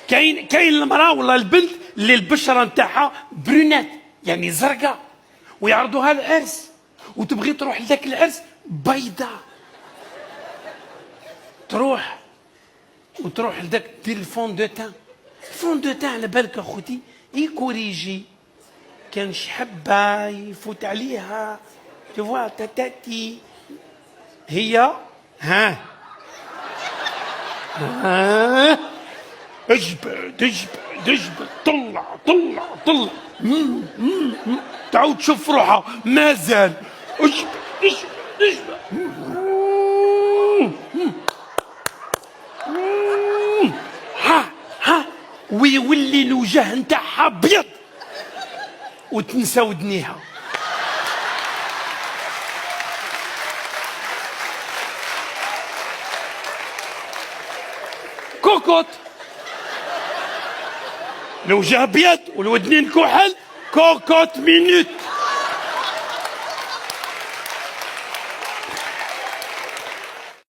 كاين المراه ولا البنت اللي البشره نتاعها برونات يعني زرقاء، ويعرضوها العرس وتبغي تروح لذاك العرس بيضاء، تروح لذاك دير الفون دو تان. الفون دو تان على بالك اخوتي يكوريجي، كان شي حبه يفوت عليها تفوا تاتي هي ها اجبد طلع تعود تشوف روحها مازال اجبد ها ويولي الوجه نتاعها ابيض وتنسى ودنيها. كوكوت الوجه ابيض والودنين كحل، كوكوت مينوت.